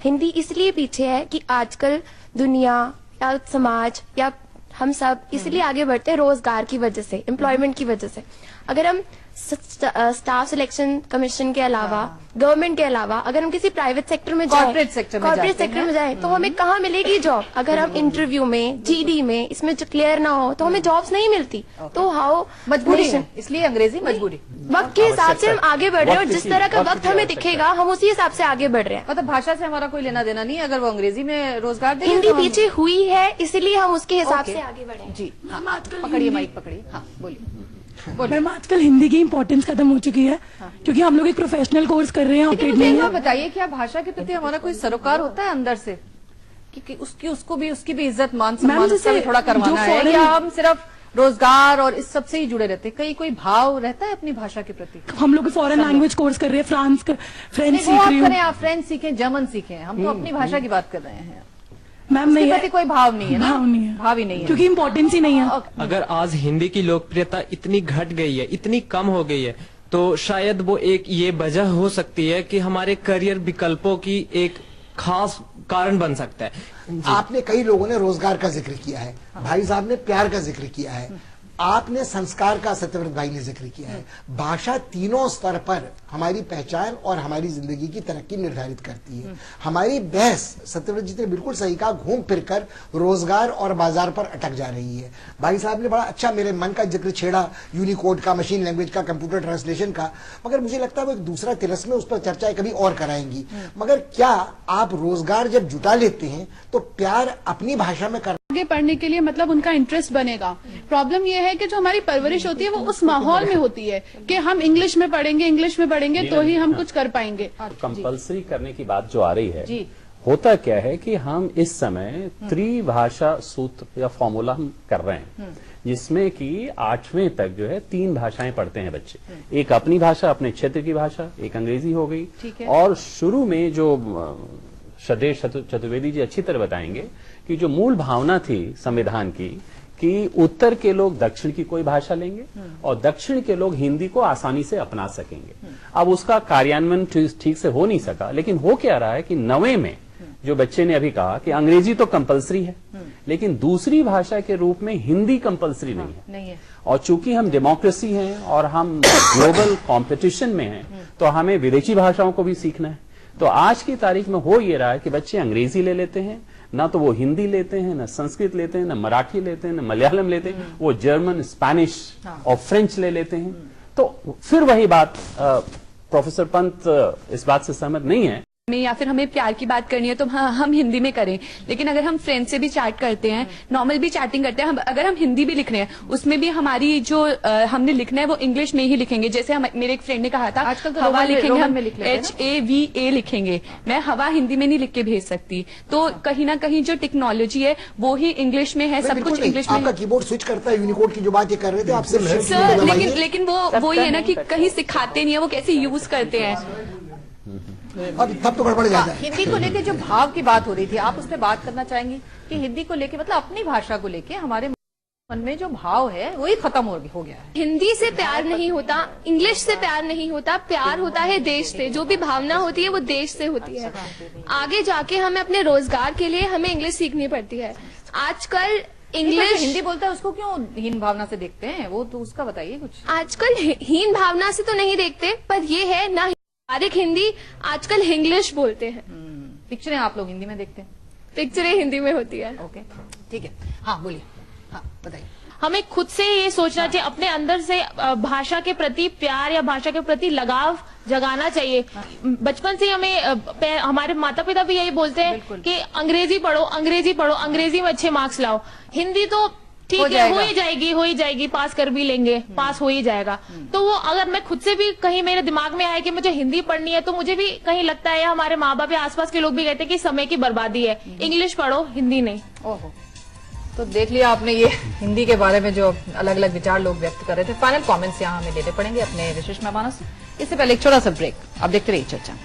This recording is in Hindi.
हिंदी इसलिए पीछे है कि आजकल दुनिया या समाज या हम सब इसलिए आगे बढ़ते हैं रोजगार की वजह से, एम्प्लॉयमेंट की वजह से। अगर हम स्टाफ सिलेक्शन कमीशन के अलावा, गवर्नमेंट के अलावा अगर हम किसी प्राइवेट सेक्टर में जाएं, कॉर्पोरेट सेक्टर में जाएं, तो हमें कहाँ मिलेगी जॉब? अगर हम इंटरव्यू में, जीडी में इसमें जो क्लियर ना हो तो हमें जॉब्स नहीं मिलती। तो हाउ मजबूरी है, इसलिए अंग्रेजी मजबूरी। वक्त के हिसाब से हम आगे बढ़ रहे हैं और जिस तरह का वक्त हमें दिखेगा हम उसी हिसाब से आगे बढ़ रहे हैं। मतलब भाषा से हमारा कोई लेना देना नहीं, अगर वो अंग्रेजी में रोजगार दे। हिंदी पीछे हुई है इसलिए हम उसके हिसाब से आगे बढ़े। जी पकड़िए, माइक पकड़िए। हाँ बोलिए। मैम आजकल हिंदी की इम्पोर्टेंस खत्म हो चुकी है, क्योंकि हम लोग एक प्रोफेशनल कोर्स कर रहे हैं। मुझे बताइए, क्या भाषा के प्रति हमारा कोई सरोकार होता है अंदर से कि उसकी भी इज्जत मान सम्मान थोड़ा करवाना है, या हम सिर्फ रोजगार और इस सब से ही जुड़े रहते हैं? कोई भाव रहता है अपनी भाषा के प्रति? हम लोग फॉरेन लैंग्वेज कोर्स कर रहे हैं, फ्रेंच सीख रही हूँ। आप फ्रेंच सीखें, जर्मन सीखें, हम तो अपनी भाषा की बात कर रहे हैं। मैम नहीं है, कोई भाव नहीं है, भाव ही नहीं है, क्योंकि इम्पोर्टेंस ही नहीं है। अगर आज हिंदी की लोकप्रियता इतनी घट गई है, इतनी कम हो गई है, तो शायद वो एक ये वजह हो सकती है कि हमारे करियर विकल्पों की एक खास कारण बन सकता है। आपने कई लोगों ने रोजगार का जिक्र किया है, भाई साहब ने प्यार का जिक्र किया है, आपने संस्कार का सत्यव्रत भाई ने जिक्र किया है। भाषा तीनों स्तर पर हमारी पहचान और हमारी जिंदगी की तरक्की निर्धारित करती है। हमारी बहस, सत्यव्रत जी ने बिल्कुल सही कहा, घूम फिरकर रोजगार और बाजार पर अटक जा रही है। भाई साहब ने बड़ा अच्छा मेरे मन का जिक्र छेड़ा, यूनिकोड का, मशीन लैंग्वेज का, कंप्यूटर ट्रांसलेशन का, मगर मुझे लगता है वो एक दूसरा तिलस्म में, उस पर चर्चा कभी और कराएंगी। मगर क्या आप रोजगार जब जुटा लेते हैं तो प्यार अपनी भाषा में कर आगे पढ़ने के लिए मतलब उनका इंटरेस्ट बनेगा। प्रॉब्लम यह है कि जो हमारी परवरिश होती है वो उस माहौल में होती है कि हम इंग्लिश में पढ़ेंगे तो ही हम कुछ कर पाएंगे। कंपलसरी करने की बात जो आ रही है, होता क्या है कि हम इस समय त्रिभाषा सूत्र या फॉर्मूला हम कर रहे हैं, जिसमें कि 8वीं तक जो है 3 भाषाएं पढ़ते हैं बच्चे। एक अपनी भाषा, अपने क्षेत्र की भाषा, एक अंग्रेजी हो गई, और शुरू में जो सदेश चतुर्वेदी जी अच्छी तरह बताएंगे कि जो मूल भावना थी संविधान की कि उत्तर के लोग दक्षिण की कोई भाषा लेंगे और दक्षिण के लोग हिंदी को आसानी से अपना सकेंगे। अब उसका कार्यान्वयन ठीक से हो नहीं सका, लेकिन हो क्या रहा है कि 9वें में जो बच्चे ने अभी कहा कि अंग्रेजी तो कंपलसरी है, लेकिन दूसरी भाषा के रूप में हिंदी कंपलसरी नहीं है। और चूंकि हम डेमोक्रेसी हैं और हम ग्लोबल कंपटीशन में हैं, तो हमें विदेशी भाषाओं को भी सीखना है। तो आज की तारीख में हो ये रहा है कि बच्चे अंग्रेजी ले लेते हैं, ना तो वो हिंदी लेते हैं, ना संस्कृत लेते हैं, ना मराठी लेते हैं, ना मलयालम लेते हैं, वो जर्मन, स्पेनिश और फ्रेंच ले लेते हैं। तो फिर वही बात, प्रोफेसर पंत इस बात से सहमत नहीं है में, या फिर हमें प्यार की बात करनी है तो हम हिंदी में करें। लेकिन अगर हम फ्रेंड से भी चैट करते हैं, नॉर्मल भी चैटिंग करते हैं, अगर हम हिंदी भी लिख रहे हैं, उसमें भी हमारी जो हमने लिखना है वो इंग्लिश में ही लिखेंगे। जैसे मेरे एक फ्रेंड ने कहा था, आजकल तो हवा लिखेंगे हम HAVA लिखेंगे, मैं हवा हिंदी में नहीं लिख के भेज सकती। तो कहीं ना कहीं जो टेक्नोलॉजी है वो ही इंग्लिश में है, सब कुछ इंग्लिश में। आपका कीबोर्ड स्विच करता है, यूनिकोड की जो बात ये कर रहे थे आपसे सर, लेकिन वो ये है ना कि कहीं सिखाते नहीं है वो कैसे यूज करते हैं। अब तब तो गड़बड़ जाता है। हिंदी को लेके जो भाव की बात हो रही थी, आप उस पर बात करना चाहेंगी कि हिंदी को लेके, मतलब अपनी भाषा को लेके हमारे मन में जो भाव है वही खत्म हो गया है। हिंदी से प्यार नहीं होता, इंग्लिश से प्यार नहीं होता, प्यार होता है देश से। जो भी भावना होती है वो देश से होती है। आगे जाके हमें अपने रोजगार के लिए हमें इंग्लिश सीखनी पड़ती है। आजकल इंग्लिश, हिंदी बोलता है उसको क्यों हीन भावना से देखते हैं, वो तो उसका बताइए कुछ। आजकल हीन भावना से तो नहीं देखते, पर ये है ना, हिंदी आजकल इंग्लिश बोलते हैं। पिक्चरें आप लोग हिंदी में देखते हैं? पिक्चरें हिंदी में होती है। ओके, ठीक है। हाँ बोलिए, हाँ बताइए। हमें खुद से ये सोचना चाहिए, अपने अंदर से भाषा के प्रति प्यार या भाषा के प्रति लगाव जगाना चाहिए। बचपन से हमें हमारे माता पिता भी यही बोलते हैं कि अंग्रेजी पढ़ो, अंग्रेजी में अच्छे मार्क्स लाओ। हिंदी तो ठीक है, हो ही जाएगी, पास कर भी लेंगे, पास हो ही जाएगा। तो वो अगर मैं खुद से भी कहीं मेरे दिमाग में आए कि मुझे हिंदी पढ़नी है, तो मुझे भी कहीं लगता है, हमारे माँ बाप या आसपास के लोग भी कहते हैं कि समय की बर्बादी है, इंग्लिश पढ़ो, हिंदी नहीं। ओहो, तो देख लिया आपने ये हिंदी के बारे में जो अलग अलग विचार लोग व्यक्त कर रहे थे। फाइनल कमेंट्स यहाँ हमें लेने पड़ेंगे अपने विशिष्ट मेहमानों से। इससे पहले एक छोटा सा ब्रेक, अब देखते रहिए चर्चा।